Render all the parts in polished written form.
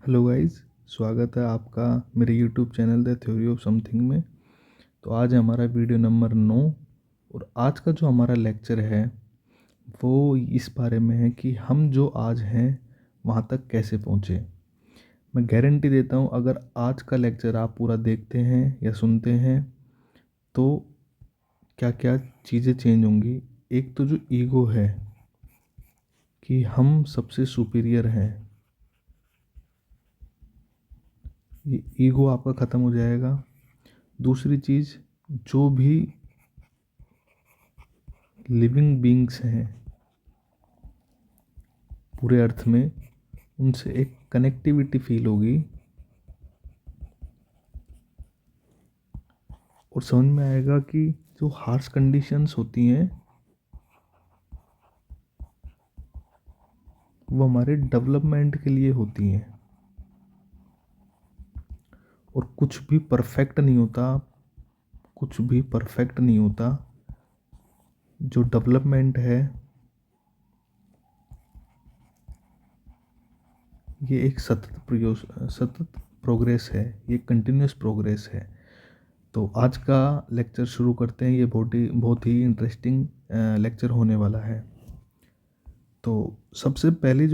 Hello guys, स्वागत है आपका मेरे YouTube channel the theory of something में। तो आज है हमारा वीडियो नंबर 9 और आज का जो हमारा लेक्चर है वो इस बारे में है कि हम जो आज हैं वहाँ तक कैसे पहुँचे। मैं गारंटी देता हूँ, अगर आज का लेक्चर आप पूरा देखते हैं या सुनते हैं तो क्या क्या चीज़ें चेंज होंगी। एक तो जो ईगो है कि हम सबसे सुपीरियर हैं, ये ईगो आपका ख़त्म हो जाएगा। दूसरी चीज़, जो भी लिविंग बीइंग्स हैं पूरे अर्थ में, उनसे एक कनेक्टिविटी फील होगी और समझ में आएगा कि जो हार्श कंडीशंस होती हैं वो हमारे डेवलपमेंट के लिए होती हैं और कुछ भी परफेक्ट नहीं होता। कुछ भी परफेक्ट नहीं होता। जो डेवलपमेंट है ये एक सतत प्रोग्रेस है, ये कंटिन्यूस प्रोग्रेस है। तो आज का लेक्चर शुरू करते हैं। ये बहुत ही इंटरेस्टिंग लेक्चर होने वाला है। तो सबसे पहली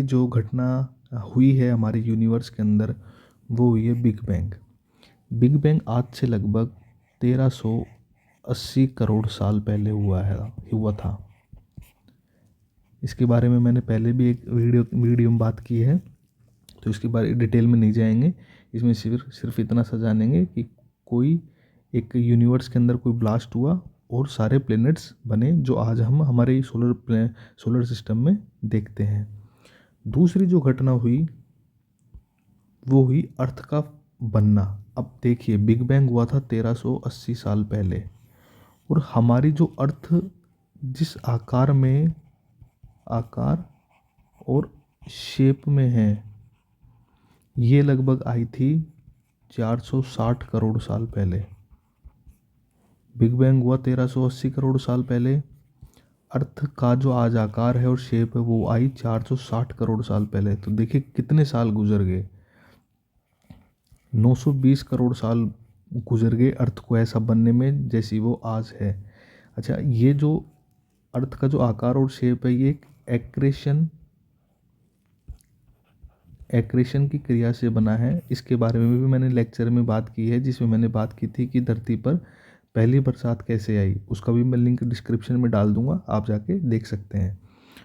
जो घटना हुई है हमारे यूनिवर्स के अंदर वो हुई है बिग बैंग। बिग बैंग आज से लगभग 1380 करोड़ साल पहले हुआ था। इसके बारे में मैंने पहले भी एक वीडियो में बात की है, तो इसके बारे डिटेल में नहीं जाएंगे। इसमें सिर्फ इतना सा जानेंगे कि कोई एक यूनिवर्स के अंदर कोई ब्लास्ट हुआ और सारे प्लैनेट्स बने जो आज हम हमारे सोलर सिस्टम में देखते हैं। दूसरी जो घटना हुई वो हुई अर्थ का बनना। अब देखिए, बिग बैंग हुआ था 1380 साल पहले और हमारी जो अर्थ जिस आकार और शेप में है ये लगभग आई थी 460 करोड़ साल पहले। बिग बैंग हुआ 1380 करोड़ साल पहले। अर्थ का जो आज आकार है और शेप है वो आई 460 करोड़ साल पहले। तो देखिए कितने साल गुजर गए, 920 करोड़ साल गुजर गए अर्थ को ऐसा बनने में जैसी वो आज है। अच्छा, ये जो अर्थ का जो आकार और शेप है ये एक एक्रेशन की क्रिया से बना है। इसके बारे में भी मैंने लेक्चर में बात की है, जिसमें मैंने बात की थी कि धरती पर पहली बरसात कैसे आई। उसका भी मैं लिंक डिस्क्रिप्शन में डाल दूंगा, आप जाके देख सकते हैं।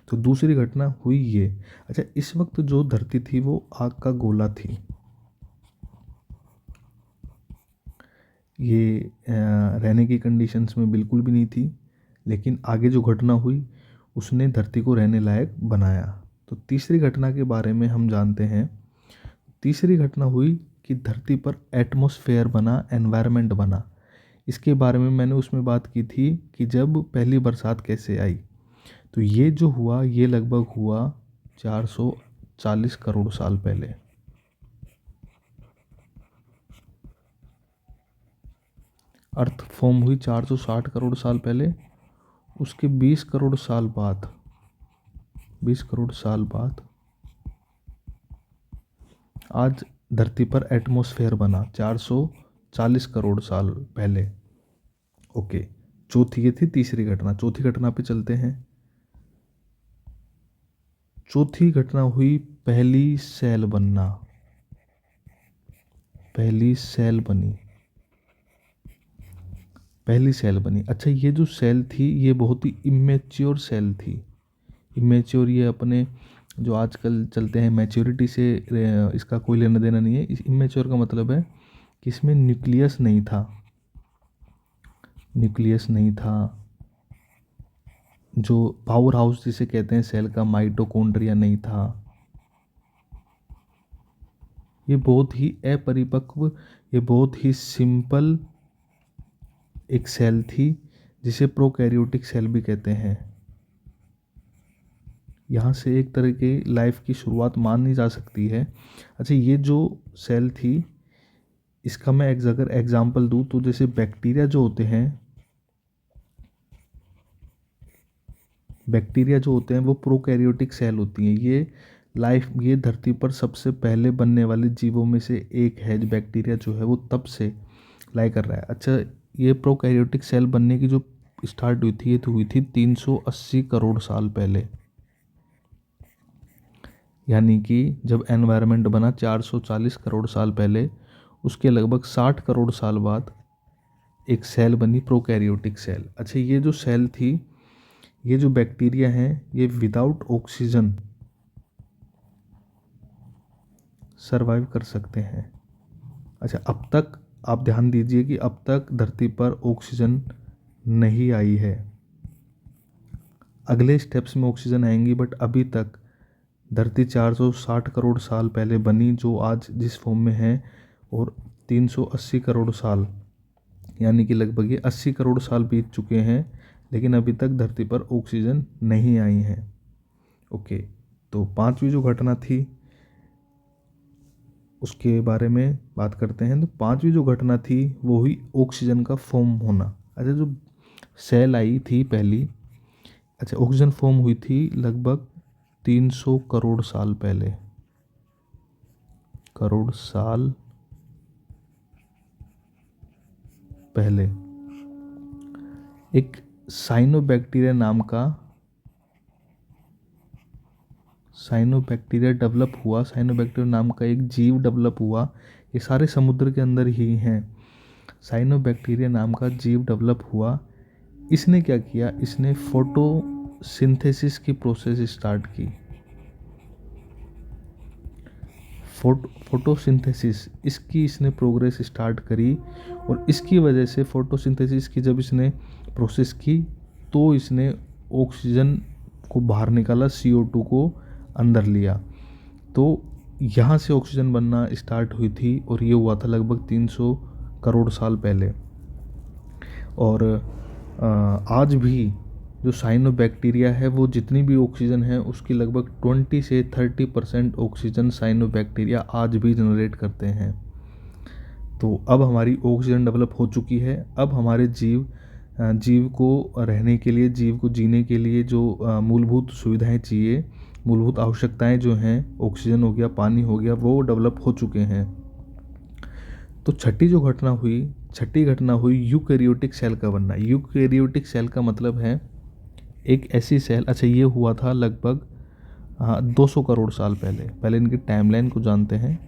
तो दूसरी घटना हुई ये। अच्छा, इस वक्त जो धरती थी वो आग का गोला थी। ये रहने की कंडीशंस में बिल्कुल भी नहीं थी, लेकिन आगे जो घटना हुई उसने धरती को रहने लायक बनाया। तो तीसरी घटना के बारे में हम जानते हैं। तीसरी घटना हुई कि धरती पर एटमॉस्फेयर बना, एनवायरनमेंट बना। इसके बारे में मैंने उसमें बात की थी कि जब पहली बरसात कैसे आई। तो ये जो हुआ ये लगभग हुआ 440 करोड़ साल पहले। अर्थ फॉर्म हुई 460 करोड़ साल पहले। उसके 20 करोड़ साल बाद आज धरती पर एटमॉस्फेयर बना 440 करोड़ साल पहले। ओके, ये थी तीसरी घटना। चौथी घटना पे चलते हैं। चौथी घटना हुई पहली सेल बनना। पहली सेल बनी। अच्छा, ये जो सेल थी ये बहुत ही इमेच्योर सेल थी। इमेच्योर, ये अपने जो आजकल चलते हैं मैच्योरिटी से इसका कोई लेना देना नहीं है। इस इमेच्योर का मतलब है कि इसमें न्यूक्लियस नहीं था। जो पावर हाउस जिसे कहते हैं सेल का, माइटोकॉन्ड्रिया नहीं था। ये बहुत ही अपरिपक्व, ये बहुत ही सिंपल एक सेल थी जिसे प्रोकैरियोटिक सेल भी कहते हैं। यहाँ से एक तरह की लाइफ की शुरुआत मानी जा सकती है। अच्छा, ये जो सेल थी इसका मैं अगर एग्जांपल दूँ तो जैसे बैक्टीरिया जो होते हैं वो प्रोकैरियोटिक सेल होती हैं। ये लाइफ, ये धरती पर सबसे पहले बनने वाले जीवों में से एक है। जो बैक्टीरिया जो है वो तब से लाई कर रहा है। अच्छा, ये प्रोकैरियोटिक सेल बनने की जो स्टार्ट हुई थी, ये तो हुई थी 380 करोड़ साल पहले। यानी कि जब एनवायरनमेंट बना 440 करोड़ साल पहले, उसके लगभग 60 करोड़ साल बाद एक सेल बनी, प्रोकैरियोटिक सेल। अच्छा, ये जो सेल थी, ये जो बैक्टीरिया हैं, ये विदाउट ऑक्सीजन सरवाइव कर सकते हैं। अच्छा, अब तक आप ध्यान दीजिए कि अब तक धरती पर ऑक्सीजन नहीं आई है। अगले स्टेप्स में ऑक्सीजन आएंगी, बट अभी तक धरती 460 करोड़ साल पहले बनी, जो आज जिस फॉर्म में है, और 380 करोड़ साल, यानी कि लगभग ये 80 करोड़ साल बीत चुके हैं, लेकिन अभी तक धरती पर ऑक्सीजन नहीं आई है। ओके, तो पांचवी जो घटना थी उसके बारे में बात करते हैं। तो पांचवी जो घटना थी वो हुई ऑक्सीजन का फॉर्म होना। अच्छा, जो सेल आई थी पहली, अच्छा, ऑक्सीजन फॉर्म हुई थी लगभग 300 करोड़ साल पहले। करोड़ साल पहले एक साइनोबैक्टीरिया डेवलप हुआ। साइनोबैक्टीरिया नाम का एक जीव डेवलप हुआ। ये सारे समुद्र के अंदर ही हैं। साइनोबैक्टीरिया नाम का जीव डेवलप हुआ। इसने क्या किया, इसने फोटोसिंथेसिस की प्रोसेस स्टार्ट की। फोटोसिंथेसिस, इसकी इसने प्रोग्रेस स्टार्ट करी, और इसकी वजह से फोटोसिंथेसिस की जब इसने प्रोसेस की, तो इसने ऑक्सीजन को बाहर निकाला, CO2 को अंदर लिया। तो यहाँ से ऑक्सीजन बनना स्टार्ट हुई थी, और ये हुआ था लगभग 300 करोड़ साल पहले। और आज भी जो साइनोबैक्टीरिया है, वो जितनी भी ऑक्सीजन है उसकी लगभग 20 से 30% ऑक्सीजन साइनोबैक्टीरिया आज भी जनरेट करते हैं। तो अब हमारी ऑक्सीजन डेवलप हो चुकी है। अब हमारे जीव को रहने के लिए, जीव को जीने के लिए जो मूलभूत सुविधाएं चाहिए, मूलभूत आवश्यकताएं जो हैं, ऑक्सीजन हो गया, पानी हो गया, वो डेवलप हो चुके हैं। तो छठी घटना हुई यूकैरियोटिक सेल का बनना। यूकैरियोटिक सेल का मतलब है एक ऐसी सेल। अच्छा, ये हुआ था लगभग 200 करोड़ साल पहले इनकी टाइमलाइन को जानते हैं।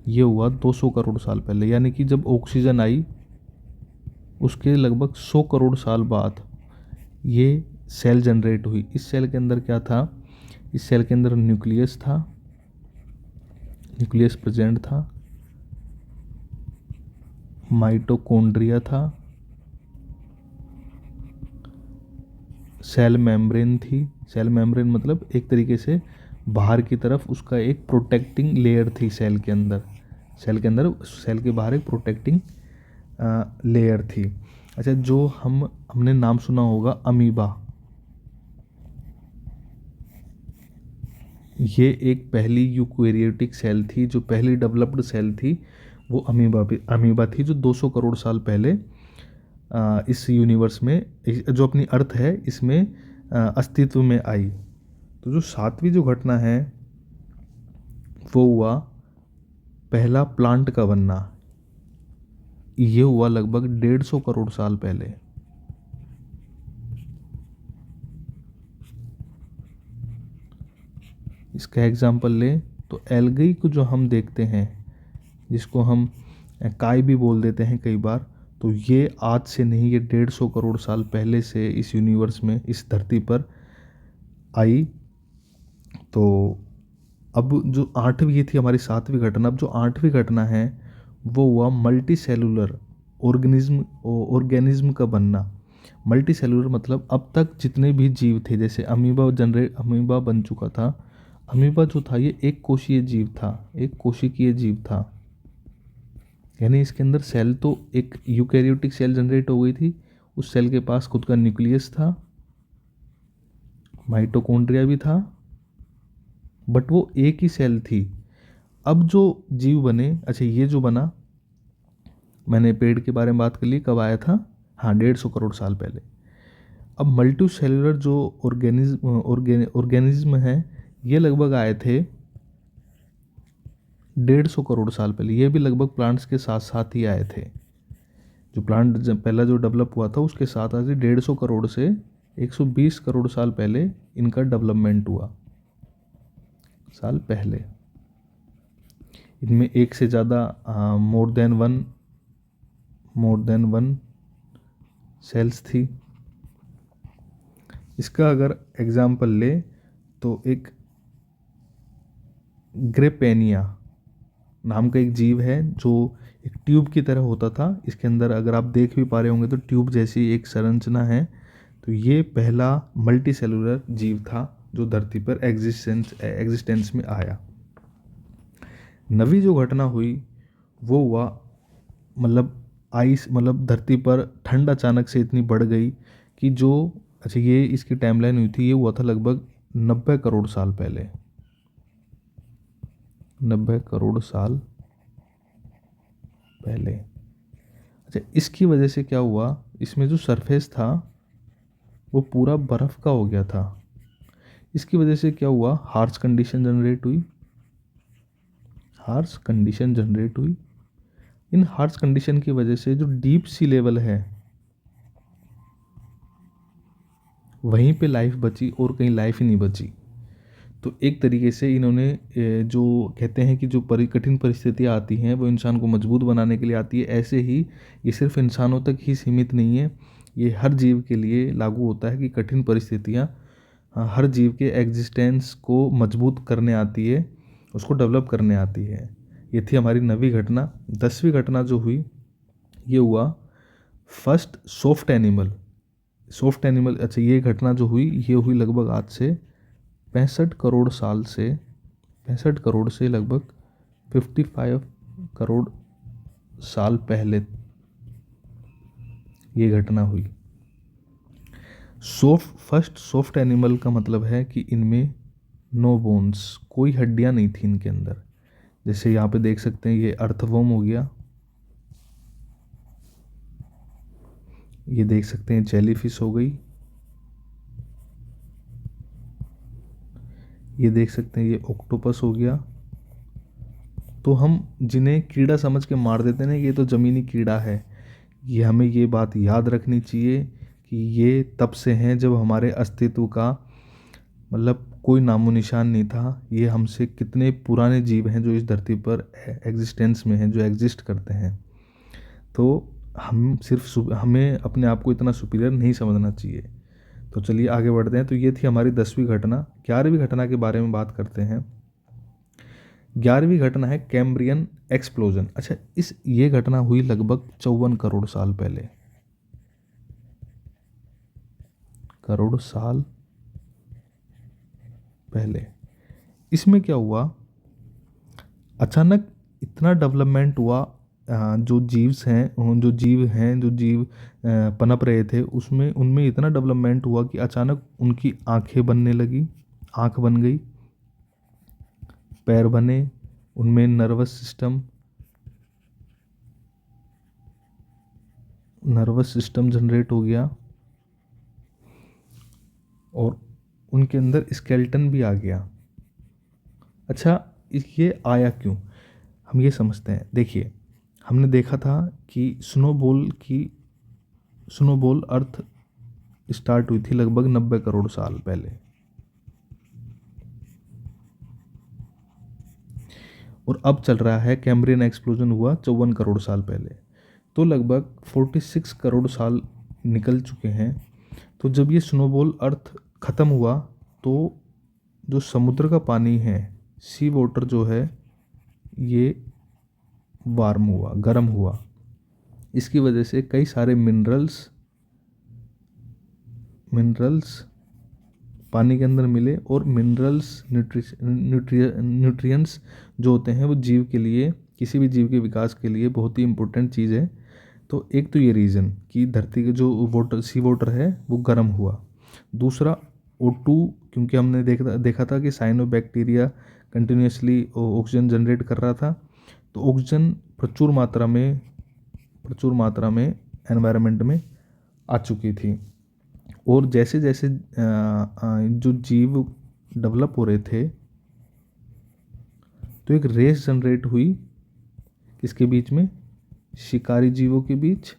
ये हुआ 200 करोड़ साल पहले, यानी कि जब ऑक्सीजन आई उसके लगभग 100 करोड़ साल बाद ये सेल जनरेट हुई। इस सेल के अंदर क्या था, इस सेल के अंदर न्यूक्लियस प्रेजेंट था, माइटोकॉन्ड्रिया था, सेल मेम्ब्रेन थी। सेल मेम्ब्रेन मतलब एक तरीके से बाहर की तरफ उसका एक प्रोटेक्टिंग लेयर थी सेल के अंदर। सेल के बाहर एक प्रोटेक्टिंग लेयर थी। अच्छा, जो हमने नाम सुना होगा अमीबा, ये एक पहली यूकैरियोटिक सेल थी, जो पहली डेवलप्ड सेल थी, वो अमीबा थी, जो 200 करोड़ साल पहले इस यूनिवर्स में, जो अपनी अर्थ है, इसमें अस्तित्व में आई। तो जो सातवीं जो घटना है वो हुआ पहला प्लांट का बनना। ये हुआ लगभग 150 करोड़ साल पहले। इसका एग्जाम्पल ले तो एल्गी को जो हम देखते हैं, जिसको हम काई भी बोल देते हैं कई बार, तो ये आज से नहीं, ये 150 करोड़ साल पहले से इस यूनिवर्स में, इस धरती पर आई। तो अब जो आठवीं, ये थी हमारी सातवीं घटना। अब जो आठवीं घटना है वो हुआ मल्टी सेलुलर ऑर्गेनिज्म का बनना। मल्टी सेलुलर मतलब अब तक जितने भी जीव थे, जैसे अमीबा बन चुका था। अमीबा जो था ये एक कोशिकीय जीव था, यानी इसके अंदर सेल, तो एक यूकैरियोटिक सेल जनरेट हो गई थी। उस सेल के पास खुद का न्यूक्लियस था, माइटोकॉन्ड्रिया भी था, बट वो एक ही सेल थी। अब जो जीव बने, अच्छा, ये जो बना, मैंने पेड़ के बारे में बात कर ली, कब आया था, हाँ, 150 करोड़ साल पहले। अब मल्टी सेलुलर जो ऑर्गेनिज्म है, ये लगभग आए थे 150 करोड़ साल पहले। ये भी लगभग प्लांट्स के साथ साथ ही आए थे। जो प्लांट जब पहला जो डेवलप हुआ था उसके साथ आज 150 करोड़ से 120 करोड़ साल पहले इनका डेवलपमेंट हुआ साल पहले। इनमें एक से ज़्यादा मोर देन वन सेल्स थी। इसका अगर एग्जाम्पल ले तो एक ग्रेपेनिया नाम का एक जीव है जो एक ट्यूब की तरह होता था। इसके अंदर अगर आप देख भी पा रहे होंगे तो ट्यूब जैसी एक संरचना है। तो ये पहला मल्टी सेलुलर जीव था जो धरती पर एग्जिस्टेंस में आया। नवी जो घटना हुई वो हुआ धरती पर ठंड अचानक से इतनी बढ़ गई कि जो ये इसकी टाइमलाइन हुई थी, ये हुआ था लगभग 90 करोड़ साल पहले। 90 करोड़ साल पहले। इसकी वजह से क्या हुआ, इसमें जो सरफेस था वो पूरा बर्फ का हो गया था। इसकी वजह से क्या हुआ, हार्श कंडीशन जनरेट हुई। इन हार्श कंडीशन की वजह से जो डीप सी लेवल है वहीं पे लाइफ बची और कहीं लाइफ ही नहीं बची। तो एक तरीके से इन्होंने जो कहते हैं कि जो कठिन परिस्थितियाँ आती हैं वो इंसान को मजबूत बनाने के लिए आती है। ऐसे ही ये सिर्फ इंसानों तक ही सीमित नहीं है, ये हर जीव के लिए लागू होता है कि कठिन परिस्थितियाँ हर जीव के एग्जिस्टेंस को मजबूत करने आती है, उसको डेवलप करने आती है। ये थी हमारी 9वीं घटना। 10वीं घटना जो हुई ये हुआ फर्स्ट सॉफ्ट एनिमल। ये घटना जो हुई ये हुई लगभग आज से 65 करोड़ से लगभग 55 करोड़ साल पहले ये घटना हुई। फर्स्ट सॉफ्ट एनिमल का मतलब है कि इनमें नो बोन्स, कोई हड्डियां नहीं थी इनके अंदर। जैसे यहाँ पे देख सकते हैं ये अर्थवर्म हो गया, ये देख सकते हैं जेलीफिश हो गई, ये देख सकते हैं ये ऑक्टोपस हो गया। तो हम जिन्हें कीड़ा समझ के मार देते हैं ना, ये तो ज़मीनी कीड़ा है। ये हमें ये बात याद रखनी चाहिए कि ये तब से हैं जब हमारे अस्तित्व का कोई नामो निशान नहीं था। ये हमसे कितने पुराने जीव हैं जो इस धरती पर एग्जिस्टेंस में हैं, जो एग्जिस्ट करते हैं। तो हमें अपने आप को इतना सुपीरियर नहीं समझना चाहिए। तो चलिए आगे बढ़ते हैं। तो ये थी हमारी 10वीं घटना। 11वीं घटना के बारे में बात करते हैं। 11वीं घटना है कैम्ब्रियन एक्सप्लोजन। ये घटना हुई लगभग 54 करोड़ साल पहले। इसमें क्या हुआ, अचानक इतना डेवलपमेंट हुआ। जो जीव पनप रहे थे उनमें इतना डेवलपमेंट हुआ कि अचानक उनकी आंखें बनने लगी, आंख बन गई, पैर बने, उनमें नर्वस सिस्टम जनरेट हो गया और उनके अंदर स्केलेटन भी आ गया। ये आया क्यों, हम ये समझते हैं। देखिए, हमने देखा था कि स्नोबॉल अर्थ स्टार्ट हुई थी लगभग 90 करोड़ साल पहले, और अब चल रहा है कैम्ब्रियन एक्सप्लोजन हुआ 54 करोड़ साल पहले। तो लगभग 46 करोड़ साल निकल चुके हैं। तो जब ये स्नोबॉल अर्थ ख़त्म हुआ तो जो समुद्र का पानी है, सी वाटर जो है, ये गर्म हुआ। इसकी वजह से कई सारे मिनरल्स पानी के अंदर मिले, और मिनरल्स न्यूट्रिएंट्स जो होते हैं वो जीव के लिए, किसी भी जीव के विकास के लिए बहुत ही इम्पोर्टेंट चीज़ है। तो एक तो ये रीज़न कि धरती के जो सी वाटर है वो गर्म हुआ। दूसरा O2, क्योंकि हमने देखा था कि साइनोबैक्टीरिया कंटिन्यूसली ऑक्सीजन जनरेट कर रहा था। तो ऑक्सीजन प्रचुर मात्रा में एनवायरनमेंट में आ चुकी थी। और जैसे जैसे जो जीव डेवलप हो रहे थे, तो एक रेस जनरेट हुई किसके बीच में, शिकारी जीवों के बीच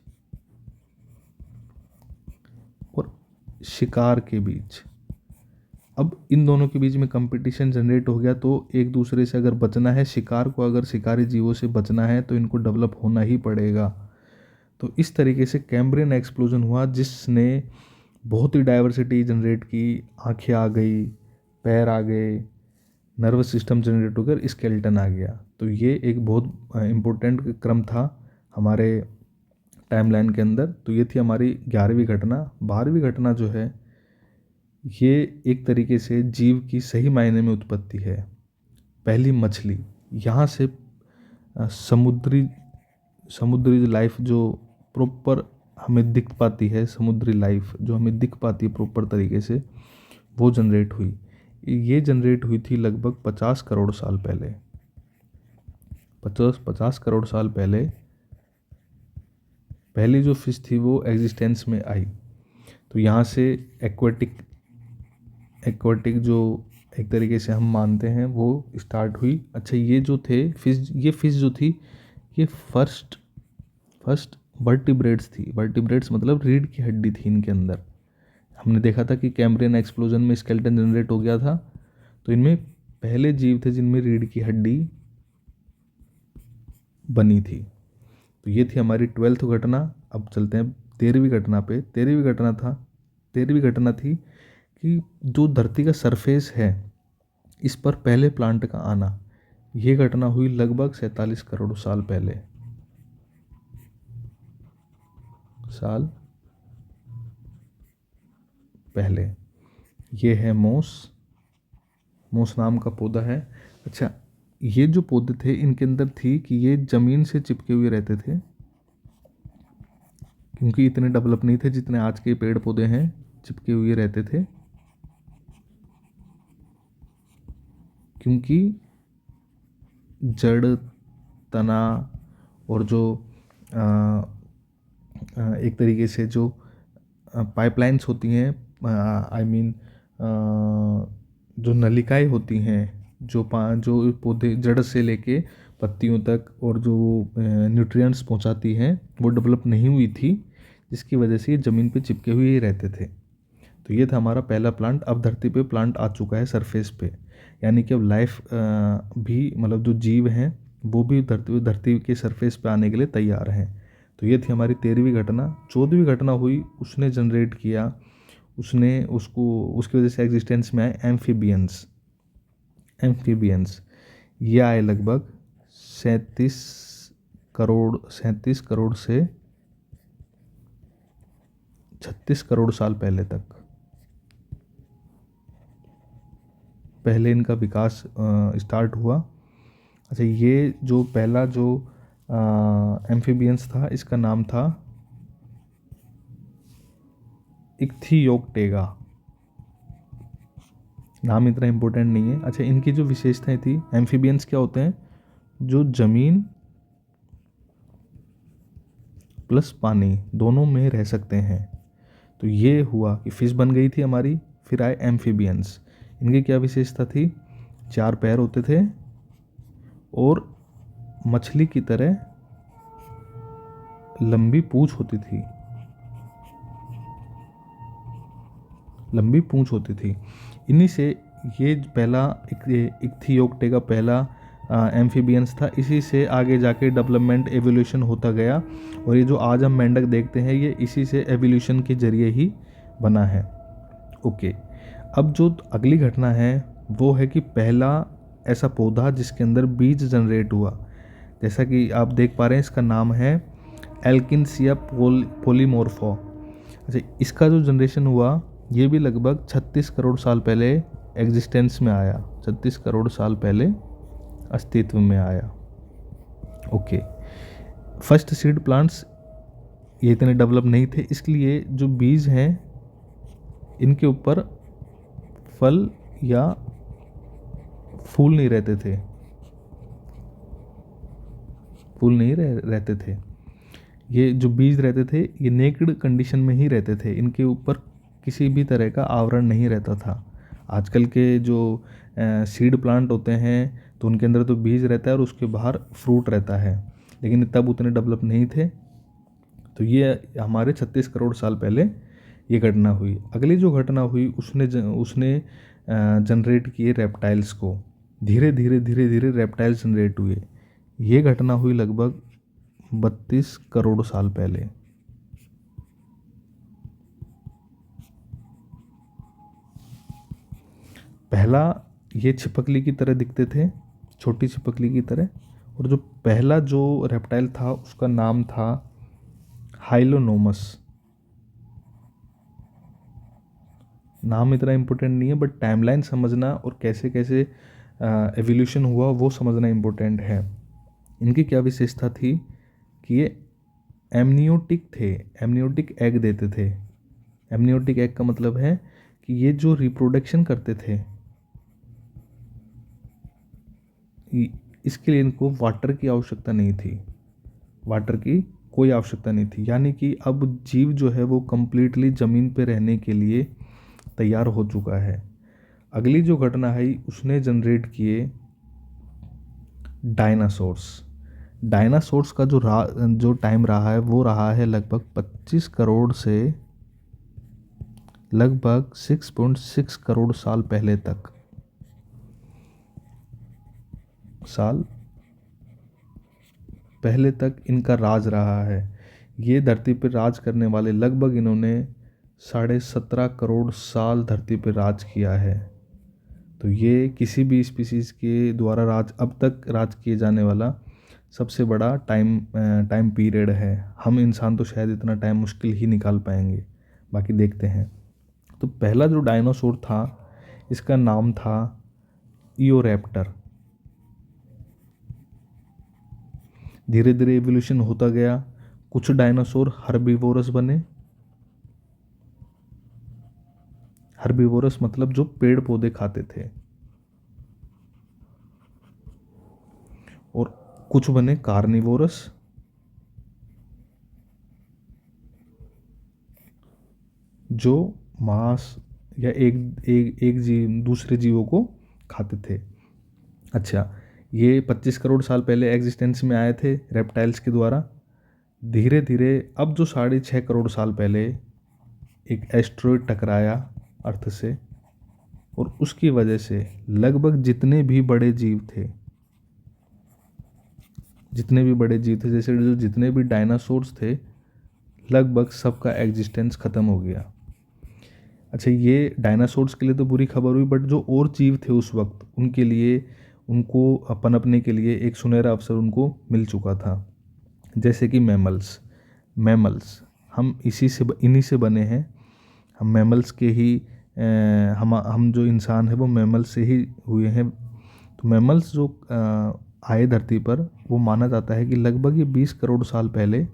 और शिकार के बीच। अब इन दोनों के बीच में कंपटीशन जनरेट हो गया, तो एक दूसरे से अगर बचना है, शिकार को अगर शिकारी जीवों से बचना है तो इनको डेवलप होना ही पड़ेगा। तो इस तरीके से कैम्ब्रियन एक्सप्लोजन हुआ जिसने बहुत ही डाइवर्सिटी जनरेट की, आंखें आ गई, पैर आ गए, नर्वस सिस्टम जनरेट होकर स्केलेटन आ गया। तो ये एक बहुत इम्पोर्टेंट क्रम था हमारे टाइमलाइन के अंदर। तो ये थी हमारी 11वीं घटना। 12वीं घटना जो है ये एक तरीके से जीव की सही मायने में उत्पत्ति है। पहली मछली, यहाँ से समुद्री लाइफ जो प्रॉपर हमें दिख पाती है, समुद्री लाइफ जो हमें दिख पाती है प्रॉपर तरीके से, वो जनरेट हुई। ये जनरेट हुई थी लगभग 50 करोड़ साल पहले। 50 करोड़ साल पहले पहली जो फिश थी वो एग्जिस्टेंस में आई। तो यहाँ से एक्वाटिक जो एक तरीके से हम मानते हैं वो स्टार्ट हुई। अच्छा, ये जो थे फिश, ये फिश जो थी ये फर्स्ट वर्टिब्रेट्स थी। वर्टिब्रेट्स मतलब रीढ़ की हड्डी थी इनके अंदर। हमने देखा था कि कैम्ब्रियन एक्सप्लोजन में स्केलेटन जनरेट हो गया था, तो इनमें पहले जीव थे जिनमें रीढ़ की हड्डी बनी थी। तो ये थी हमारी 12th घटना। अब चलते हैं 13वीं घटना पे। 13वीं घटना थी कि जो धरती का सरफेस है इस पर पहले प्लांट का आना। ये घटना हुई लगभग 47 करोड़ साल पहले। ये है मोस नाम का पौधा है। अच्छा, ये जो पौधे थे इनके अंदर थी कि ये ज़मीन से चिपके हुए रहते थे, क्योंकि इतने डेवलप नहीं थे जितने आज के पेड़ पौधे हैं, चिपके हुए रहते थे। क्योंकि जड़, तना और जो एक तरीके से जो पाइपलाइंस होती हैं, जो नलिकाएं होती हैं, जो पौधे जड़ से लेके पत्तियों तक और जो न्यूट्रिएंट्स पहुंचाती हैं, वो डेवलप नहीं हुई थी, जिसकी वजह से ये ज़मीन पे चिपके हुए ही रहते थे। तो ये था हमारा पहला प्लांट। अब धरती पे प्लांट आ चुका है सरफेस पे, यानी कि अब लाइफ भी, मतलब जो जीव हैं वो भी धरती के सरफेस पे आने के लिए तैयार हैं। तो ये थी हमारी 13वीं घटना। 14वीं घटना हुई, उसने जनरेट किया, उसकी वजह से एग्जिस्टेंस में आए एम्फीबियंस। ये आए लगभग 37 करोड़ से 36 करोड़ साल पहले तक। पहले इनका विकास स्टार्ट हुआ। अच्छा, ये जो पहला जो एम्फीबियंस था इसका नाम था इक्थियोप्टेरा। नाम इतना इम्पोर्टेंट नहीं है। अच्छा, इनकी जो विशेषताएं थी, एम्फीबियंस क्या होते हैं, जो जमीन प्लस पानी दोनों में रह सकते हैं। तो ये हुआ कि फिश बन गई थी हमारी, फिर आए एम्फीबियंस। इनकी क्या विशेषता थी, 4 पैर होते थे और मछली की तरह लंबी पूंछ होती थी। इन्हीं से ये पहला इक्थियोप्टेरा पहला एम्फीबियंस था। इसी से आगे जाके डेवलपमेंट एवोल्यूशन होता गया, और ये जो आज हम मेंढक देखते हैं ये इसी से एवोल्यूशन के जरिए ही बना है। ओके, अब जो अगली घटना है वो है कि पहला ऐसा पौधा जिसके अंदर बीज जनरेट हुआ। जैसा कि आप देख पा रहे हैं, इसका नाम है एल्किंसिया पोलीमोर्फा। अच्छा, इसका जो जनरेशन हुआ ये भी लगभग 36 करोड़ साल पहले एग्जिस्टेंस में आया। 36 करोड़ साल पहले अस्तित्व में आया। ओके, फर्स्ट सीड प्लांट्स ये इतने डेवलप नहीं थे, इसलिए जो बीज हैं इनके ऊपर फल या फूल नहीं रहते थे। ये जो बीज रहते थे ये नेक्ड कंडीशन में ही रहते थे, इनके ऊपर किसी भी तरह का आवरण नहीं रहता था। आजकल के जो सीड प्लांट होते हैं तो उनके अंदर तो बीज रहता है और उसके बाहर फ्रूट रहता है, लेकिन तब उतने डेवलप नहीं थे। तो ये हमारे 36 करोड़ साल पहले ये घटना हुई। अगली जो घटना हुई उसने जनरेट किए रेप्टाइल्स को। धीरे धीरे धीरे धीरे रेप्टाइल्स जनरेट हुए। ये घटना हुई लगभग 32 करोड़ साल पहले। पहला ये छिपकली की तरह दिखते थे, छोटी छिपकली की तरह। और जो पहला जो रेप्टाइल था उसका नाम था हाइलोनोमस। नाम इतना इम्पोर्टेंट नहीं है, बट टाइमलाइन समझना और कैसे कैसे एवोल्यूशन हुआ वो समझना इम्पोर्टेंट है। इनकी क्या विशेषता थी कि ये एमनियोटिक थे, एमनियोटिक एग देते थे। एमनियोटिक एग का मतलब है कि ये जो रिप्रोडक्शन करते थे, इसके लिए इनको वाटर की आवश्यकता नहीं थी, वाटर की कोई आवश्यकता नहीं थी। यानी कि अब जीव जो है वो कंप्लीटली ज़मीन पे रहने के लिए तैयार हो चुका है। अगली जो घटना है उसने जनरेट किए डायनासोर्स। डायनासोर्स का जो टाइम रहा है वो रहा है लगभग 25 करोड़ से लगभग 6.6 करोड़ साल पहले तक। साल पहले तक इनका राज रहा है। ये धरती पर राज करने वाले लगभग इन्होंने 17.5 करोड़ साल धरती पर राज किया है। तो ये किसी भी स्पीसीज़ के द्वारा अब तक राज किए जाने वाला सबसे बड़ा टाइम पीरियड है। हम इंसान तो शायद इतना टाइम मुश्किल ही निकाल पाएंगे, बाकी देखते हैं। तो पहला जो डायनासोर था इसका नाम था ईओरैप्टर। धीरे धीरे एवोल्यूशन होता गया। कुछ डायनासोर हर्बीवोरस बने। हर्बीवोरस मतलब जो पेड़ पौधे खाते थे। और कुछ बने कार्निवोरस, जो मांस या एक जीव दूसरे जीवों को खाते थे। अच्छा, ये 25 करोड़ साल पहले एग्जिस्टेंस में आए थे रेप्टाइल्स के द्वारा। धीरे धीरे अब जो 6.5 करोड़ साल पहले एक एस्ट्रॉयड टकराया अर्थ से, और उसकी वजह से लगभग जितने भी बड़े जीव थे, जैसे जो जितने भी डायनासोर्स थे, लगभग सबका एग्जिस्टेंस ख़त्म हो गया। अच्छा, ये डायनासोर्स के लिए तो बुरी खबर हुई, बट जो और जीव थे उस वक्त उनके लिए, उनको पनपने के लिए एक सुनहरा अवसर उनको मिल चुका था। जैसे कि मैमल्स हम इन्हीं से बने हैं। हम मैमल्स के ही हम जो इंसान है वो मैमल्स से ही हुए हैं। तो मैमल्स जो आए धरती पर, वो माना जाता है कि लगभग ये 20 करोड़ साल पहले,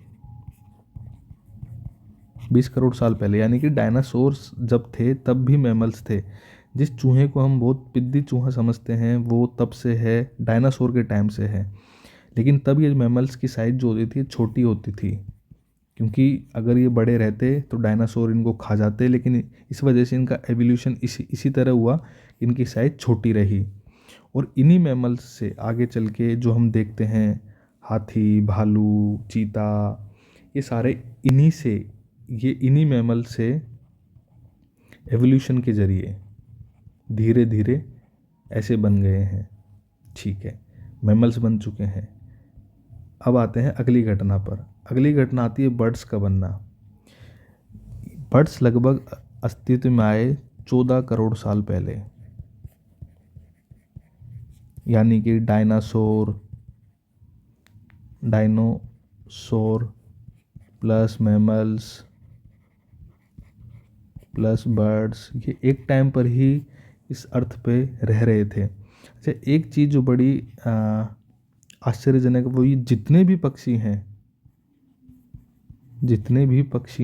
20 करोड़ साल पहले, यानी कि डायनासोर्स जब थे तब भी मैमल्स थे। जिस चूहे को हम बहुत पिद्दी चूहा समझते हैं वो तब से है, डायनासोर के टाइम से है। लेकिन तब ये मैमल्स की साइज़ जो होती थी छोटी होती थी, क्योंकि अगर ये बड़े रहते तो डायनासोर इनको खा जाते। लेकिन इस वजह से इनका एवोल्यूशन इसी तरह हुआ, इनकी साइज़ छोटी रही। और इन्हीं मैमल्स से आगे चल के जो हम देखते हैं, हाथी, भालू, चीता, ये सारे इन्हीं मैमल से एवोल्यूशन के ज़रिए धीरे धीरे ऐसे बन गए हैं। ठीक है, मैमल्स बन चुके हैं। अब आते हैं अगली घटना पर। अगली घटना आती है बर्ड्स का बनना। बर्ड्स लगभग अस्तित्व में आए 14 करोड़ साल पहले, यानी कि dinosaur plus mammals plus birds, ये एक टाइम पर ही इस अर्थ पे रह रहे थे। अच्छा, एक चीज़ जो बड़ी आश्चर्यजनक, वो ये जितने भी पक्षी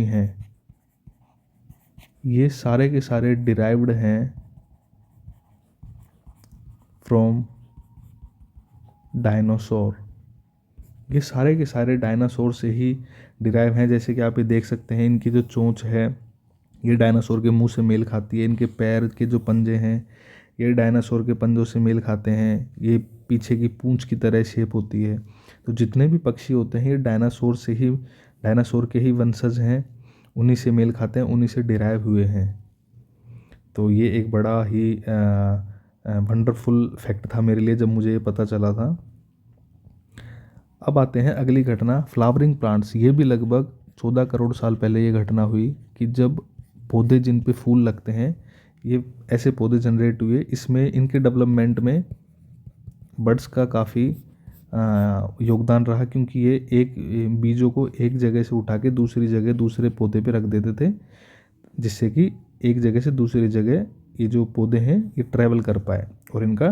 हैं ये सारे के सारे डिराइव्ड हैं फ्रॉम डायनासोर। ये सारे के सारे डायनासोर से ही डिराइव हैं। जैसे कि आप ये देख सकते हैं, इनकी जो चोंच है ये डायनासोर के मुंह से मेल खाती है। इनके पैर के जो पंजे हैं ये डायनासोर के पंजों से मेल खाते हैं, ये पीछे की पूंछ की तरह शेप होती है। तो जितने भी पक्षी होते हैं ये डायनासोर के ही वंशज हैं, उन्हीं से मेल खाते हैं, उन्हीं से डिराइव हुए हैं। तो ये एक बड़ा ही वंडरफुल फैक्ट था मेरे लिए जब मुझे ये पता चला था। अब आते हैं अगली घटना, फ्लावरिंग प्लांट्स। ये भी लगभग 14 करोड़ साल पहले ये घटना हुई कि जब पौधे जिन पे फूल लगते हैं, ये ऐसे पौधे जनरेट हुए। इसमें इनके डेवलपमेंट में बर्ड्स का काफ़ी योगदान रहा, क्योंकि ये एक बीजों को एक जगह से उठा के दूसरी जगह दूसरे पौधे पे रख देते थे, जिससे कि एक जगह से दूसरी जगह ये जो पौधे हैं ये ट्रैवल कर पाए और इनका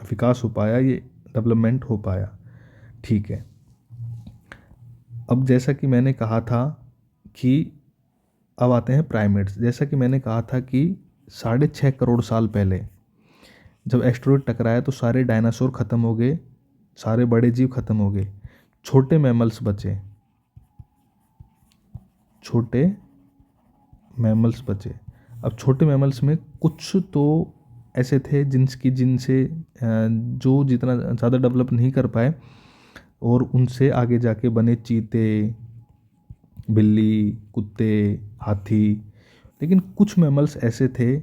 विकास हो पाया, ये डेवलपमेंट हो पाया। ठीक है, अब जैसा कि मैंने कहा था कि अब आते हैं प्राइमेट्स। जैसा कि मैंने कहा था कि 6.5 करोड़ साल पहले जब एस्टेरॉयड टकराया तो सारे डायनासोर ख़त्म हो गए, सारे बड़े जीव ख़त्म हो गए, छोटे मैमल्स बचे, छोटे मैमल्स बचे। अब छोटे मैमल्स में कुछ तो ऐसे थे जिनसे जो जितना ज़्यादा डेवलप नहीं कर पाए, और उनसे आगे जाके बने चीते, बिल्ली, कुत्ते, हाथी। लेकिन कुछ मैमल्स ऐसे थे,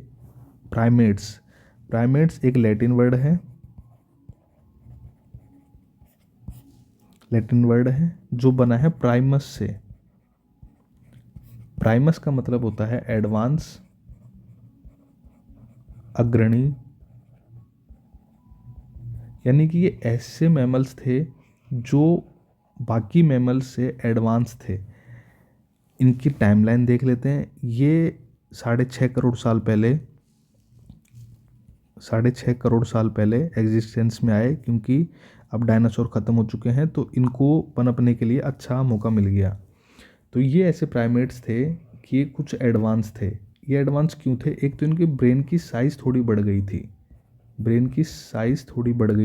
प्राइमेट्स एक लैटिन वर्ड है, जो बना है प्राइमस से। प्राइमस का मतलब होता है एडवांस, अग्रणी, यानी कि ये ऐसे मैमल्स थे जो बाकी मैमल्स से एडवांस थे। इनकी टाइमलाइन देख लेते हैं। ये 6.5 करोड़ साल पहले एग्जिस्टेंस में आए, क्योंकि अब डायनासोर ख़त्म हो चुके हैं तो इनको पनपने के लिए अच्छा मौका मिल गया। तो ये ऐसे प्राइमेट्स थे कि ये कुछ एडवांस थे। ये एडवांस क्यों थे? एक तो इनके ब्रेन की साइज़ थोड़ी बढ़ गई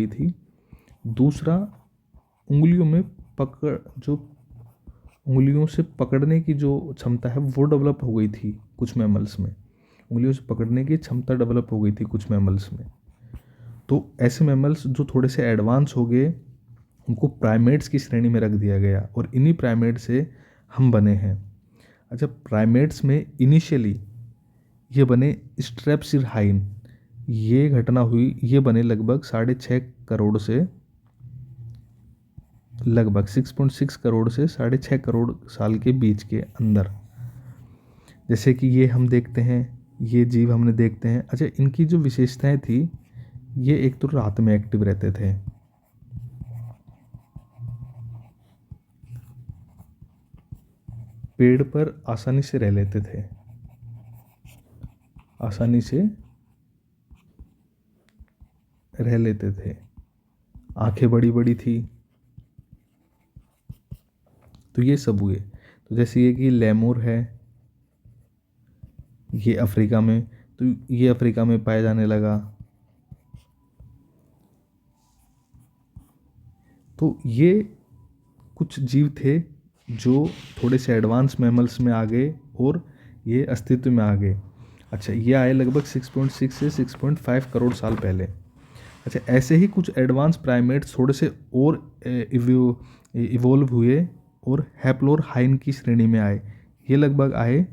थी, दूसरा उंगलियों से पकड़ने की जो क्षमता है वो डेवलप हो गई थी कुछ मैमल्स में। उंगलियों से पकड़ने की क्षमता डेवलप हो गई थी कुछ मैमल्स में। तो ऐसे मैमल्स जो थोड़े से एडवांस हो गए उनको प्राइमेट्स की श्रेणी में रख दिया गया, और इन्हीं प्राइमेट से हम बने हैं। अच्छा, प्राइमेट्स में इनिशियली ये बने स्ट्रेप्सिरहाइन। ये घटना हुई, ये बने लगभग 6.5 करोड़ से, लगभग 6.6 करोड़ से 6.5 करोड़ साल के बीच के अंदर। जैसे कि ये हम देखते हैं, ये जीव हमने देखते हैं। अच्छा, इनकी जो विशेषताएं थी, ये एक तो रात में एक्टिव रहते थे, पेड़ पर आसानी से रह लेते थे, आंखें बड़ी बड़ी थी। तो ये सब हुए। तो जैसे ये कि लेमूर है, ये अफ्रीका में, तो ये अफ्रीका में पाया जाने लगा। तो ये कुछ जीव थे जो थोड़े से एडवांस मैमल्स में आ गए और ये अस्तित्व में आ गए। अच्छा, ये आए लगभग 6.6 से 6.5 करोड़ साल पहले। अच्छा, ऐसे ही कुछ एडवांस प्राइमेट्स थोड़े से और इवोल्व हुए और हैप्लोरहाइन की श्रेणी में आए। ये लगभग आए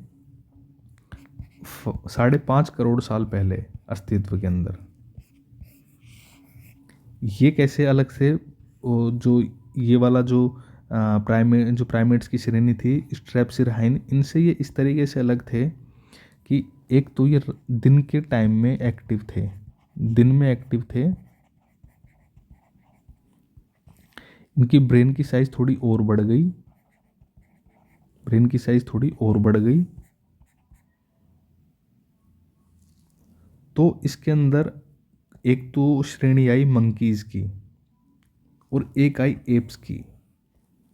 5.5 करोड़ साल पहले अस्तित्व के अंदर। ये कैसे अलग से, जो ये वाला जो प्राइमेट्स की श्रेणी थी स्ट्रेप्सिरहाइन, इनसे ये इस तरीके से अलग थे कि एक तो ये दिन के टाइम में एक्टिव थे, इनकी ब्रेन की साइज़ थोड़ी और बढ़ गई। तो इसके अंदर एक तो श्रेणी आई मंकीज़ की और एक आई एप्स की।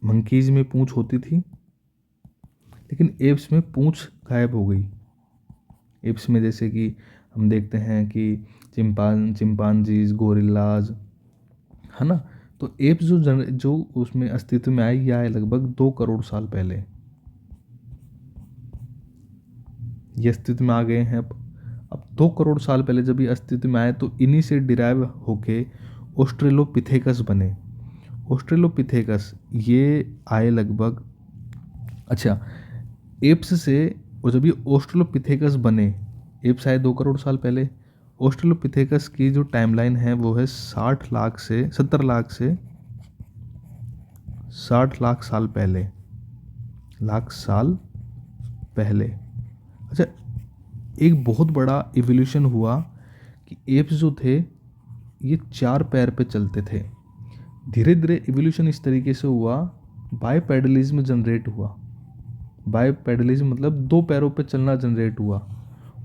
मंकीज़ में पूंछ होती थी, लेकिन एप्स में पूंछ गायब हो गई। एप्स में जैसे कि हम देखते हैं कि चिंपांजीज, गोरिल्लाज, है ना। तो एप्स जो उसमें अस्तित्व में आए, ये आए लगभग 2 करोड़ साल पहले, ये अस्तित्व में आ गए हैं। अब 2 करोड़ साल पहले जब ये अस्तित्व में आए तो इन्हीं से डिराइव होके ऑस्ट्रेलोपिथेकस बने। ऑस्ट्रेलोपिथेकस ये आए लगभग, अच्छा, एप्स से, और जब ये ऑस्ट्रेलोपिथेकस बने, एप्स आए 2 करोड़ साल पहले। ऑस्ट्रेलोपिथेकस की जो टाइमलाइन है वो है 60 लाख से 70 लाख से 60 लाख साल पहले, लाख साल पहले। अच्छा, एक बहुत बड़ा इवोल्यूशन हुआ कि एप्स जो थे ये 4 पैर पे चलते थे। धीरे धीरे इवोल्यूशन इस तरीके से हुआ, बायपेडलिज्म जनरेट हुआ। बायपेडलिज्म मतलब 2 पैरों पे चलना जनरेट हुआ,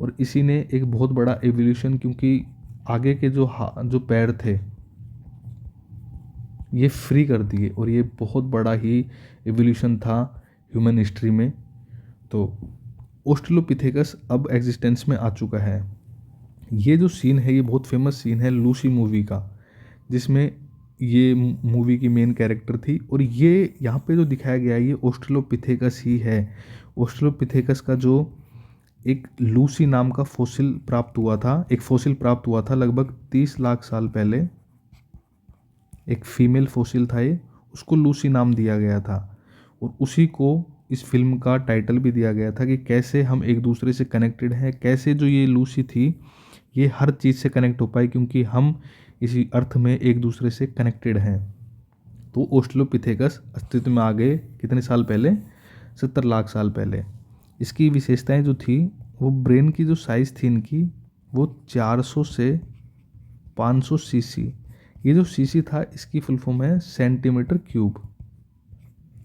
और इसी ने एक बहुत बड़ा इवोल्यूशन, क्योंकि आगे के जो पैर थे ये फ्री कर दिए, और ये बहुत बड़ा ही इवोल्यूशन था ह्यूमन हिस्ट्री में। तो ऑस्ट्रेलोपिथेकस अब एग्जिस्टेंस में आ चुका है। ये जो सीन है ये बहुत फेमस सीन है लूसी मूवी का, जिसमें ये मूवी की मेन कैरेक्टर थी, और ये यहाँ पे जो दिखाया गया है ये ऑस्ट्रेलोपिथेकस ही है। ऑस्ट्रेलोपिथेकस का जो एक लूसी नाम का फॉसिल प्राप्त हुआ था, एक फॉसिल प्राप्त हुआ था लगभग 30 लाख साल पहले। एक फीमेल फॉसिल था ये, उसको लूसी नाम दिया गया था, और उसी को इस फिल्म का टाइटल भी दिया गया था कि कैसे हम एक दूसरे से कनेक्टेड हैं, कैसे जो ये लूसी थी ये हर चीज़ से कनेक्ट हो पाई, क्योंकि हम इसी अर्थ में एक दूसरे से कनेक्टेड हैं। तो ऑस्ट्रेलोपिथेकस अस्तित्व में आ गए कितने साल पहले? 70 लाख साल पहले। इसकी विशेषताएं जो थी, वो ब्रेन की जो साइज़ थी इनकी, वो 400 से 500 सीसी। ये जो सीसी था इसकी फुल फॉर्म है सेंटीमीटर क्यूब,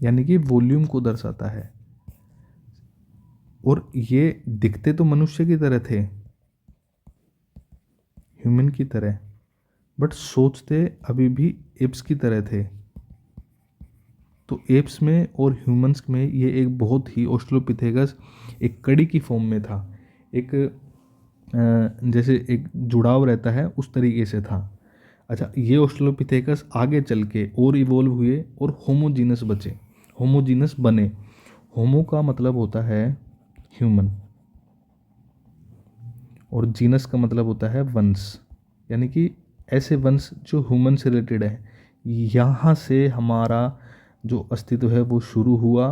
यानी कि वॉल्यूम को दर्शाता है। और ये दिखते तो मनुष्य की तरह थे, ह्यूमन की तरह, बट सोचते अभी भी एप्स की तरह थे। तो एप्स में और ह्यूमंस में ये एक बहुत ही, ऑस्ट्रेलोपिथेकस एक कड़ी की फॉर्म में था, एक जैसे एक जुड़ाव रहता है उस तरीके से था। अच्छा, ये ऑस्ट्रेलोपिथेकस आगे चल के और इवोल्व हुए और होमोजीनस बचे, होमोजीनस बने। होमो का मतलब होता है ह्यूमन, और जीनस का मतलब होता है वंश, यानी कि ऐसे वंश जो ह्यूमन से रिलेटेड है। यहाँ से हमारा जो अस्तित्व है वो शुरू हुआ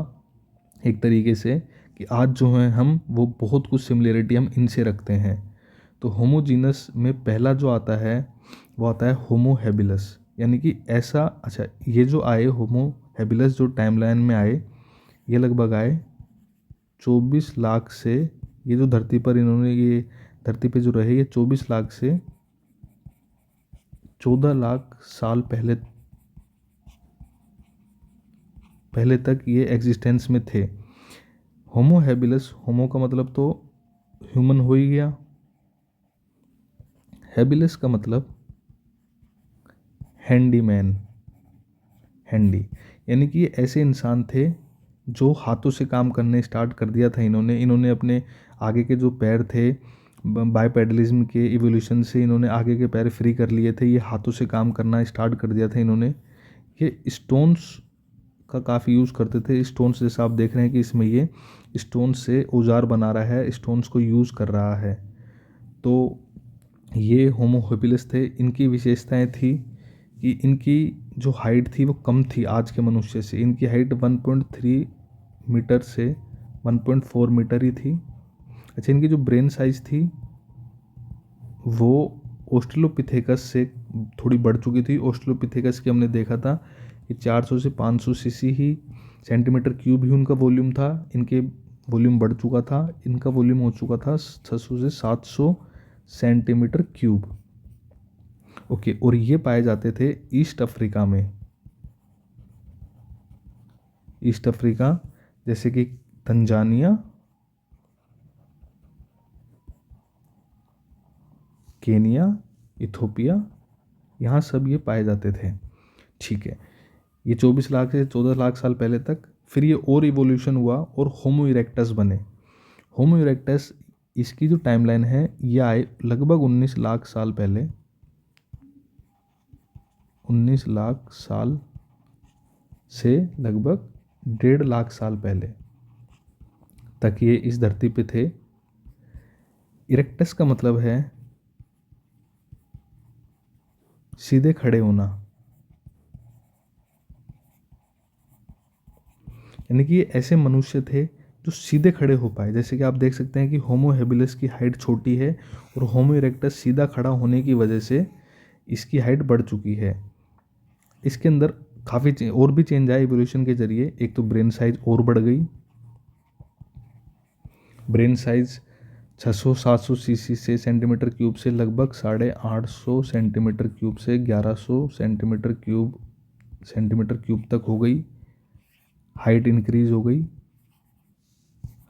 एक तरीके से, कि आज जो हैं हम, वो बहुत कुछ सिमिलरिटी हम इनसे रखते हैं। तो होमोजीनस में पहला जो आता है वो आता है होमो हैबिलस, यानी कि ऐसा, अच्छा, ये जो आए होमो हैबिलस जो टाइमलाइन में आए, ये लगभग आए 24 लाख से, ये जो धरती पर इन्होंने, ये धरती पे जो रहे, ये 24 लाख से 14 लाख साल पहले तक ये एग्जिस्टेंस में थे। होमो हैबिलस, होमो का मतलब तो ह्यूमन हो ही गया, हैबिलस का मतलब हैंडीमैन, हैंडी, यानी कि ये ऐसे इंसान थे जो हाथों से काम करने स्टार्ट कर दिया था इन्होंने अपने आगे के जो पैर थे, बायपेडलिज्म के इवोल्यूशन से इन्होंने आगे के पैर फ्री कर लिए थे, ये हाथों से काम करना स्टार्ट कर दिया था इन्होंने। ये स्टोन्स का काफ़ी यूज़ करते थे, स्टोन्स जैसा आप देख रहे हैं कि इसमें ये स्टोन्स से औजार बना रहा है, स्टोन्स को यूज़ कर रहा है। तो ये होमो हैबिलिस थे। इनकी विशेषताएं थी कि इनकी जो हाइट थी वो कम थी आज के मनुष्य से, इनकी हाइट 1.3 मीटर से 1.4 मीटर ही थी। अच्छा, इनकी जो ब्रेन साइज थी वो ऑस्ट्रेलोपिथेकस से थोड़ी बढ़ चुकी थी। ऑस्ट्रेलोपिथेकस की हमने देखा था कि 400 से 500 सीसी ही, सेंटीमीटर क्यूब ही उनका वॉल्यूम था। इनके वॉल्यूम बढ़ चुका था, इनका वॉल्यूम हो चुका था 600 से 700 सेंटीमीटर क्यूब। ओके, और ये पाए जाते थे ईस्ट अफ्रीका में, ईस्ट अफ्रीका जैसे कि तंजानिया, केनिया, इथोपिया, यहाँ सब ये पाए जाते थे। ठीक है, ये 24 लाख से 14 लाख साल पहले तक। फिर ये और इवोल्यूशन हुआ और होमो इरेक्टस बने। होमो इरेक्टस, इसकी जो टाइमलाइन है ये आए लगभग 19 लाख साल पहले, 19 लाख साल से लगभग 1.5 लाख साल पहले तक ये इस धरती पे थे। इरेक्टस का मतलब है सीधे खड़े होना, यानी कि ये ऐसे मनुष्य थे जो सीधे खड़े हो पाए। जैसे कि आप देख सकते हैं कि होमो हेबिलिस की हाइट छोटी है और होमो इरेक्टस सीधा खड़ा होने की वजह से इसकी हाइट बढ़ चुकी है। इसके अंदर काफ़ी और भी चेंज आया इवोल्यूशन के जरिए। एक तो ब्रेन साइज और बढ़ गई, ब्रेन साइज 600-700 सीसी से सेंटीमीटर क्यूब से लगभग 850 सेंटीमीटर क्यूब से 1100 सेंटीमीटर क्यूब तक हो गई। हाइट इंक्रीज हो गई,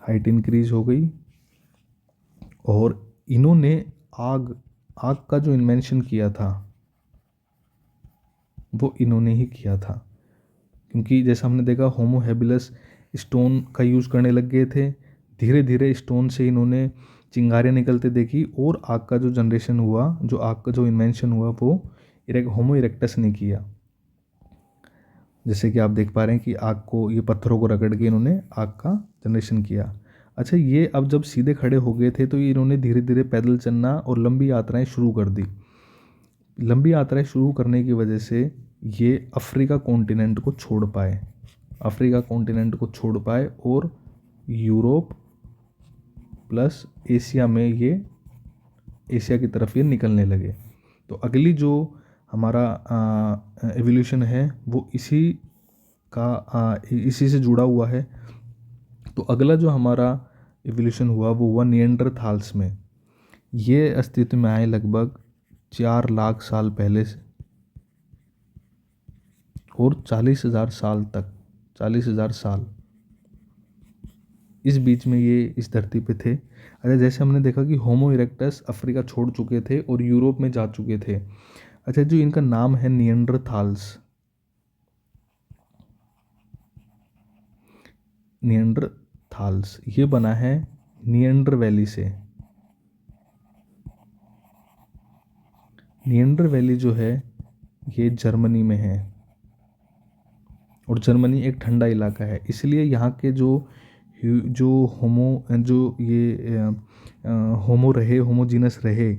हाइट इंक्रीज हो गई। और इन्होंने आग आग का जो इन्वेंशन किया था वो इन्होंने ही किया था, क्योंकि जैसा हमने देखा होमो हैबिलस स्टोन का यूज़ करने लग गए थे। धीरे धीरे स्टोन से इन्होंने चिंगारियाँ निकलते देखी और आग का जो जनरेशन हुआ, जो आग का जो इन्वेंशन हुआ वो होमो इरेक्टस ने किया। जैसे कि आप देख पा रहे हैं कि आग को, ये पत्थरों को रगड़ के इन्होंने आग का जनरेशन किया। अच्छा, ये अब जब सीधे खड़े हो गए थे तो ये इन्होंने धीरे धीरे पैदल चलना और लंबी यात्राएं शुरू कर दी। लंबी यात्राएं शुरू करने की वजह से ये अफ्रीका कॉन्टिनेंट को छोड़ पाए, अफ्रीका कॉन्टिनेंट को छोड़ पाए और यूरोप प्लस एशिया में ये, एशिया की तरफ ये निकलने लगे। तो अगली जो हमारा एवोल्यूशन है वो इसी से जुड़ा हुआ है। तो अगला जो हमारा एवोल्यूशन हुआ वो हुआ निएंडरथाल्स में। ये अस्तित्व में आए लगभग 4 लाख साल पहले से और 40,000 साल तक, 40,000 साल इस बीच में ये इस धरती पे थे। अच्छा, जैसे हमने देखा कि होमो इरेक्टस अफ्रीका छोड़ चुके थे और यूरोप में जा चुके थे। अच्छा, जो इनका नाम है निएंडरथाल्स, निएंडरथाल्स ये बना है निएंडर वैली से। निएंडर वैली जो है ये जर्मनी में है और जर्मनी एक ठंडा इलाका है, इसलिए यहाँ के जो होमोजीनस रहे,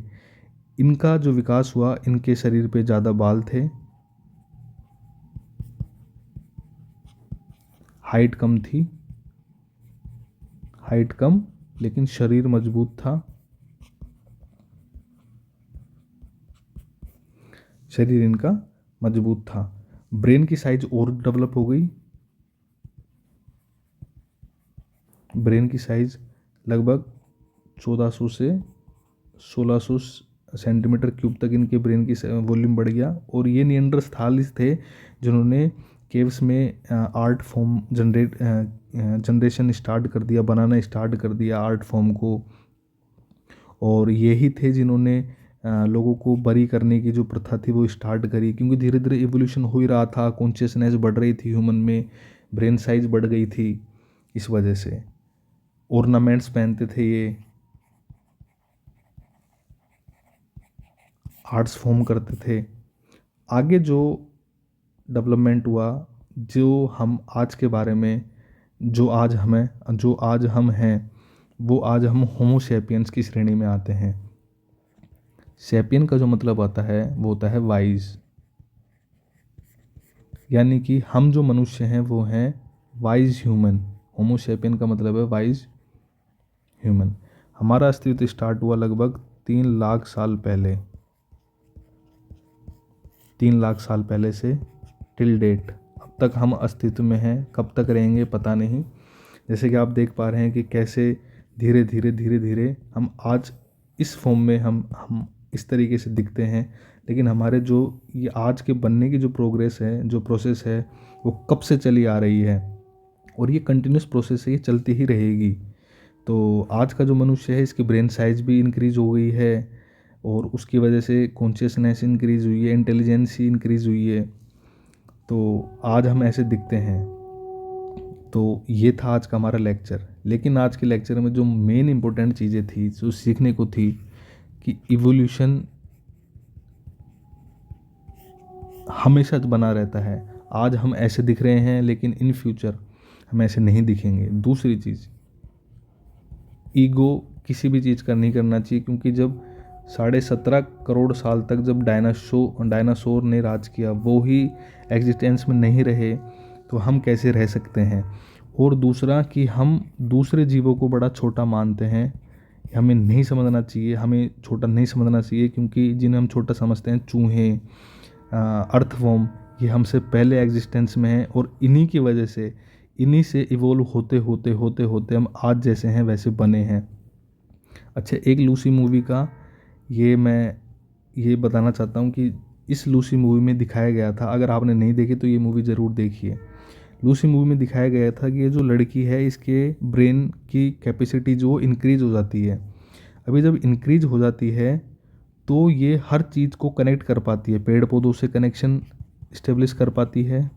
इनका जो विकास हुआ, इनके शरीर पे ज़्यादा बाल थे, हाइट कम थी, हाइट कम लेकिन शरीर मजबूत था, शरीर इनका मजबूत था। ब्रेन की साइज और डेवलप हो गई, ब्रेन की साइज लगभग 1400 से 1600 सेंटीमीटर क्यूब तक इनके ब्रेन की वॉल्यूम बढ़ गया। और ये निएंडरथालिस थे जिन्होंने केव्स में आर्ट फॉर्म जनरेशन स्टार्ट कर दिया, बनाना स्टार्ट कर दिया आर्ट फॉर्म को। और यही थे जिन्होंने लोगों को बरी करने की जो प्रथा थी वो स्टार्ट करी, क्योंकि धीरे धीरे इवोल्यूशन हो ही रहा था, कॉन्शियसनेस बढ़ रही थी ह्यूमन में, ब्रेन साइज बढ़ गई थी। इस वजह से ऑर्नामेंट्स पहनते थे ये, आर्ट्स फॉर्म करते थे। आगे जो डेवलपमेंट हुआ, जो हम आज के बारे में, जो आज हम हैं, वो आज हम होमो सैपियंस की श्रेणी में आते हैं। सैपियन का जो मतलब आता है वो होता है वाइज, यानी कि हम जो मनुष्य हैं वो हैं वाइज ह्यूमन। होमो सैपियन का मतलब है वाइज ह्यूमन। हमारा अस्तित्व स्टार्ट हुआ लगभग 3 लाख साल पहले, 3 लाख साल पहले से टिल डेट अब तक हम अस्तित्व में हैं। कब तक रहेंगे पता नहीं। जैसे कि आप देख पा रहे हैं कि कैसे धीरे धीरे हम आज इस फॉर्म में हम इस तरीके से दिखते हैं, लेकिन हमारे जो ये आज के बनने की जो प्रोग्रेस है, जो प्रोसेस है, वो कब से चली आ रही है और ये कंटिन्यूस प्रोसेस है, ये चलती ही रहेगी। तो आज का जो मनुष्य है इसकी ब्रेन साइज भी इंक्रीज हो गई है और उसकी वजह से कॉन्शियसनेस इंक्रीज हुई है, इंटेलिजेंस इंक्रीज हुई है। तो आज हम ऐसे दिखते हैं। तो ये था आज का हमारा लेक्चर। लेकिन आज के लेक्चर में जो मेन इंपॉर्टेंट चीज़ें थी, जो सीखने को थी, कि इवोल्यूशन हमेशा बना रहता है। आज हम ऐसे दिख रहे हैं लेकिन इन फ्यूचर हम ऐसे नहीं दिखेंगे। दूसरी चीज़, ईगो किसी भी चीज़ का नहीं करना चाहिए, क्योंकि जब 17.5 करोड़ साल तक जब डायनासोर ने राज किया, वो ही एग्जिस्टेंस में नहीं रहे, तो हम कैसे रह सकते हैं। और दूसरा कि हम दूसरे जीवों को बड़ा छोटा मानते हैं, हमें नहीं समझना चाहिए, हमें छोटा नहीं समझना चाहिए, क्योंकि जिन्हें हम छोटा समझते हैं, चूहे, अर्थवॉर्म, ये हमसे पहले एग्जिस्टेंस में हैं, और इन्हीं से इवोल्व होते होते होते होते हम आज जैसे हैं वैसे बने हैं। अच्छा, एक लूसी मूवी का मैं ये बताना चाहता हूँ कि इस लूसी मूवी में दिखाया गया था, अगर आपने नहीं देखी तो ये मूवी ज़रूर देखिए। लूसी मूवी में दिखाया गया था कि ये जो लड़की है, इसके ब्रेन की कैपेसिटी जो इंक्रीज हो जाती है। अभी जब इंक्रीज हो जाती है तो ये हर चीज़ को कनेक्ट कर पाती है, पेड़ पौधों से कनेक्शन इस्टेब्लिश कर पाती है,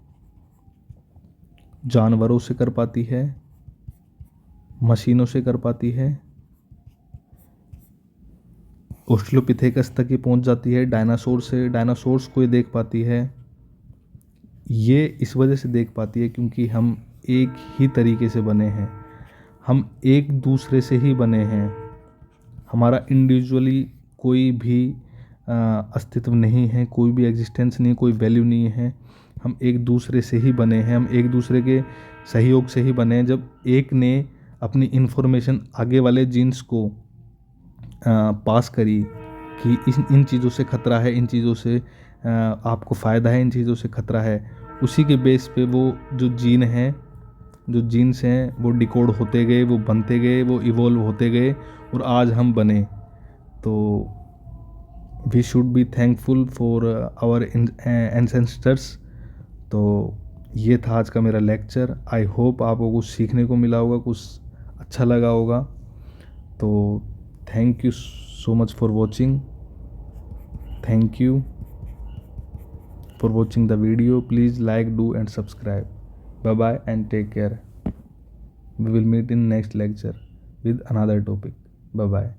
जानवरों से कर पाती है, मशीनों से कर पाती है, ऑस्ट्रेलोपिथेकस तक ये पहुंच जाती है, डायनासोर्स को ये देख पाती है। ये इस वजह से देख पाती है क्योंकि हम एक ही तरीके से बने हैं, हम एक दूसरे से ही बने हैं। हमारा इंडिविजुअली कोई भी अस्तित्व नहीं है, कोई भी एग्जिस्टेंस नहीं है, कोई वैल्यू नहीं है। हम एक दूसरे से ही बने हैं, हम एक दूसरे के सहयोग से ही बने हैं। जब एक ने अपनी इन्फॉर्मेशन आगे वाले जीन्स को पास करी कि इन चीज़ों से खतरा है, इन चीज़ों से आपको फ़ायदा है, इन चीज़ों से खतरा है, उसी के बेस पे वो जो जीन्स हैं वो डिकोड होते गए, वो बनते गए, वो इवॉल्व होते गए, और आज हम बने। तो we should be thankful for our ancestors. तो ये था आज का मेरा लेक्चर। आई होप आपको कुछ सीखने को मिला होगा, कुछ अच्छा लगा होगा। तो thank you so much for watching. Thank you for watching the video. Please like, do and subscribe. Bye bye and take care. We will meet in next lecture with another topic. Bye bye.